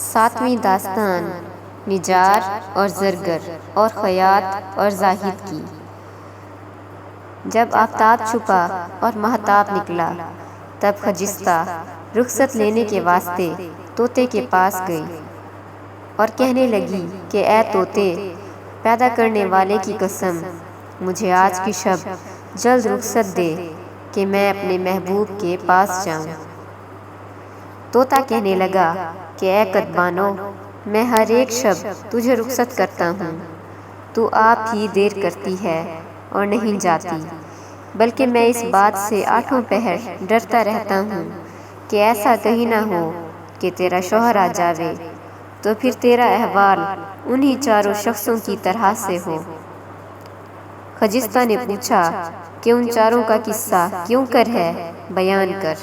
ساتویں داستان نجار اور زرگر اور خیاط اور زاہد کی۔ جب آفتاب چھپا اور مہتاب نکلا تب خجستہ رخصت لینے کے واسطے طوطے کے پاس گئی اور کہنے لگی کہ اے طوطے، پیدا کرنے والے کی قسم، مجھے آج کی شب جلد رخصت دے کہ میں اپنے محبوب کے پاس جاؤں۔ طوطا کہنے لگا کہ اے کدبانو، میں ہر ایک شب تجھے رخصت کرتا ہوں، تو آپ ہی دیر کرتی ہے اور نہیں جاتی، بلکہ میں اس بات سے آٹھوں پہر ڈرتا رہتا ہوں کہ ایسا کہیں نہ ہو کہ تیرا شوہر آ جاوے تو پھر تیرا احوال انہی چاروں شخصوں کی طرح سے ہو۔ خجستہ نے پوچھا کہ ان چاروں کا قصہ کیوں کر ہے، بیان کر۔